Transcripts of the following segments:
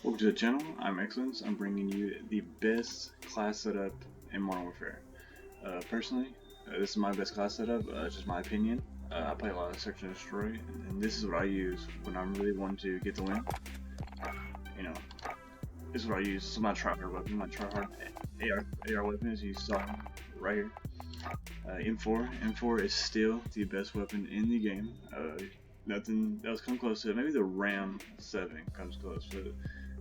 Welcome to the channel. I'm Excellence. I'm bringing you the best class setup in Modern Warfare. Personally, this is my best class setup. It's just my opinion. I play a lot of Search and Destroy, and this is what I use when I'm really wanting to get the win. You know, this is what I use. This is my tryhard weapon. My tryhard AR weapon, as you saw right here. M4 is still the best weapon in the game. Nothing else comes close to it. Maybe the Ram 7 comes close, but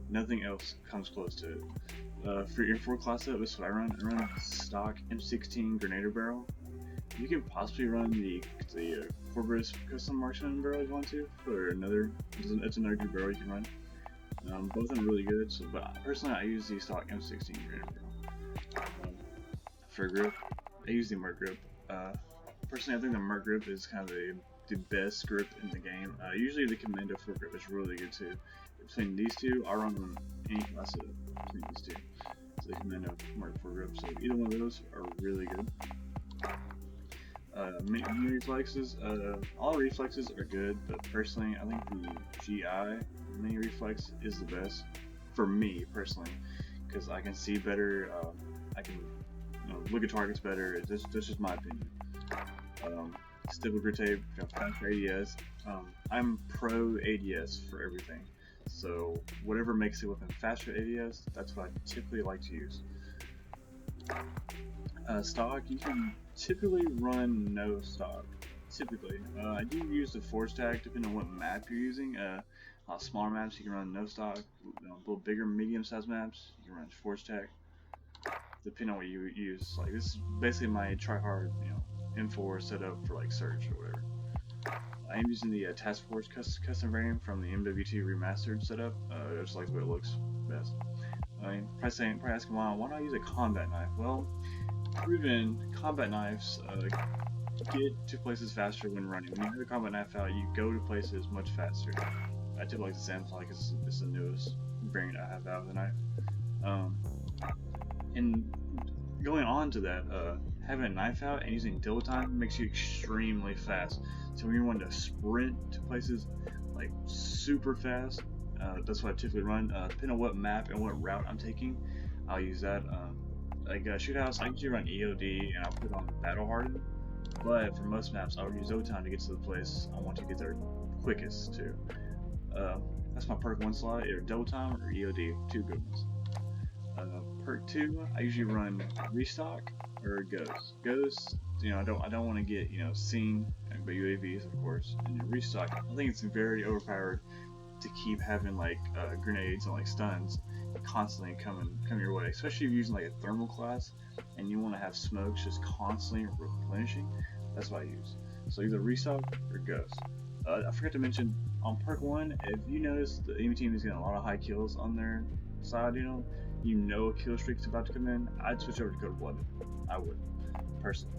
nothing else comes close to it. For your M4 class setup, this is what I run. I run stock M16 Grenadier barrel. You can possibly run the Corvus custom marksman barrel if you want to, or another. It's another good barrel you can run. Both of them are really good. So, but personally, I use the stock M16 Grenadier barrel. For grip, I use the Merc grip. Personally, I think the Merc grip is kind of the best grip in the game. Usually the Commando 4 grip is really good too. Between these two, I run on any class setup between these two. So the Commando Mark 4 grip. So either one of those are really good. Mini reflexes, all reflexes are good, but personally, I think the GI mini reflex is the best for me personally, because I can see better. I can look at targets better. That's just my opinion. Stipple grip tape, faster ADS. I'm pro ADS for everything. So whatever makes the weapon faster ADS, that's what I typically like to use. Stock, you can typically run no stock. Typically, I do use the force tag depending on what map you're using. Smaller maps you can run no stock. A little bigger, medium-sized maps you can run force tag. Depending on what you use. Like this is basically my tryhard, M4 setup for like search or whatever. I am using the Task Force custom variant from the MW2 remastered setup. I just like the way it looks best. I mean, probably asking why don't I use a combat knife? Well, proven combat knives get to places faster when running. When you have a combat knife out, you go to places much faster. I typically like the Samsung because it's the newest variant I have out of the knife. And going on to that, having a knife out and using double time makes you extremely fast. So when you want to sprint to places like super fast, that's what I typically run. Depending on what map and what route I'm taking, I'll use that. Like shootouts, I usually run EOD and I'll put on battle hardened. But for most maps, I would use double time to get to the place I want to get there quickest too. That's my perk 1 slot, either double time or EOD, two good ones. Perk 2, I usually run restock or ghost. Ghost, I don't want to get seen by UAVs, of course. And restock, I think it's very overpowered to keep having like grenades and like stuns constantly coming your way, especially if you're using like a thermal class and you want to have smokes just constantly replenishing. That's what I use. So either restock or ghost. I forgot to mention on perk 1, if you notice the enemy team is getting a lot of high kills on their side, a kill streak is about to come in, I'd switch over to code 1. I would, personally.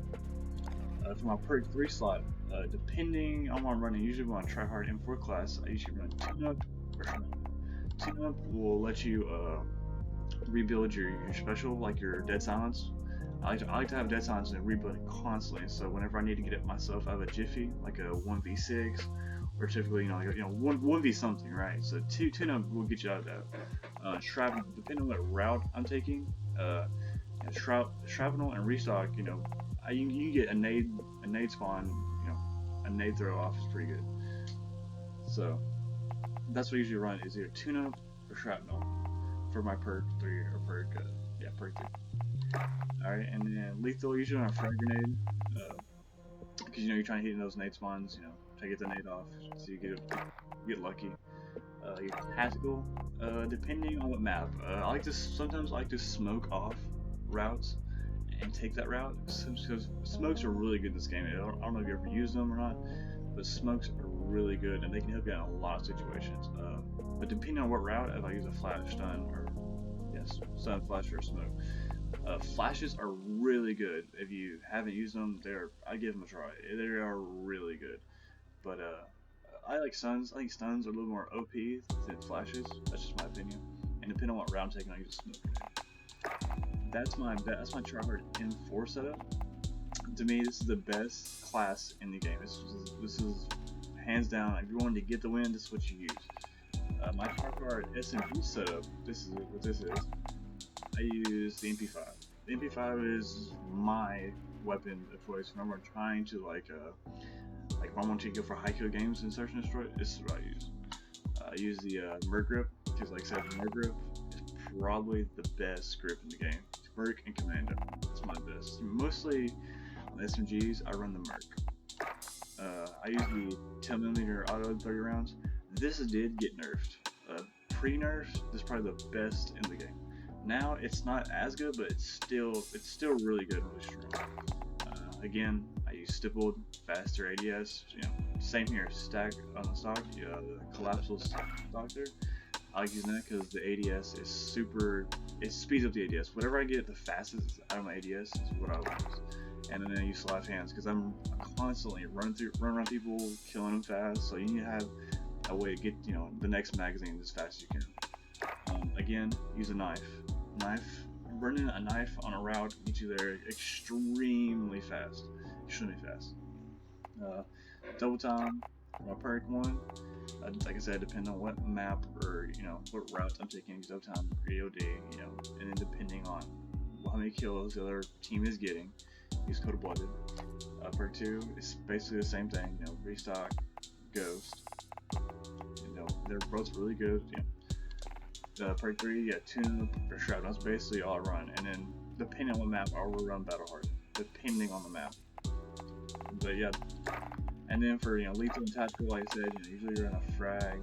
For my perk 3 slot, depending on what I'm running, usually when I try hard M4 class, I usually run tune-up or tune-up. Tune-up will let you rebuild your special, like your dead silence. I like to have dead silence and rebuild it constantly, so whenever I need to get it myself out of a jiffy, like a 1v6, or typically, 1v something, right? So tune-up will get you out of that. Shrapnel, depending on what route I'm taking, shrapnel and restock, you can get a nade spawn, a nade throw off is pretty good. So that's what I usually run, is either tune-up or shrapnel for my perk 3 or perk 3. Alright, and then lethal, usually on a frag grenade, because you're trying to hit in those nade spawns, try to get the nade off, so you get lucky. Your tactical, depending on what map, sometimes I like to smoke off routes and take that route, because smokes are really good in this game. I don't know if you ever used them or not, but smokes are really good and they can help you out in a lot of situations. But depending on what route, if I use a flash, stun, or stun, flash, or smoke. Flashes are really good. If you haven't used them, I give them a try. They are really good. But I like stuns. I think stuns are a little more OP than flashes. That's just my opinion. And depending on what route I'm taking, I use a smoke. That's my tryhard M4 setup. To me, this is the best class in the game. This is hands down. If you wanted to get the win, this is what you use. My hardwired SMG setup, this is what this is. I use the MP5. The MP5 is my weapon of choice whenever I'm trying to like when I want to go for high kill games in Search and Destroy. This is what I use. I use the Merc grip because, like I said, the Merc grip is probably the best grip in the game. Merc and Commando, it's my best. Mostly on SMGs, I run the Merc. I use the 10mm auto 30 rounds. This did get nerfed. Pre-nerf, this is probably the best in the game. Now it's not as good, but it's still really good and really strong. Again, I use stippled, faster ADS. You know, same here. Stack on the stock, the collapsible stock there. I like using that because the ADS is super. It speeds up the ADS. Whatever I get the fastest out of my ADS is what I use. And then I use slash hands because I'm constantly running around people, killing them fast. So you need to have a way to get the next magazine as fast as you can. Again, use a knife. Running a knife on a route can get you there extremely fast. Double time, perk 1. Like I said, depending on what map or what route I'm taking, double time, EOD, and then depending on how many kills the other team is getting, use Cold Blooded. Perk 2 is basically the same thing. Restock, Ghost. They're both really good. Perk 3, Tune or Shroud. That's basically all I run. And then depending on the map, I will run Battle Hard. Depending on the map. But yeah. And then for lethal and tactical, like I said, usually run a frag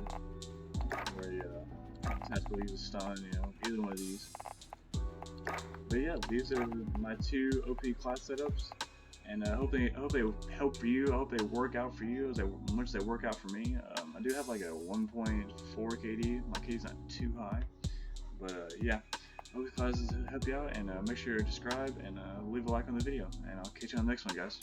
or tactical use a stun. Either one of these. But yeah, these are my 2 OP class setups. And I hope they help you. I hope they work out for you as much as they work out for me. I do have like a 1.4 KD. My KD's not too high, but yeah. I hope these classes help you out, and make sure to subscribe and leave a like on the video. And I'll catch you on the next one, guys.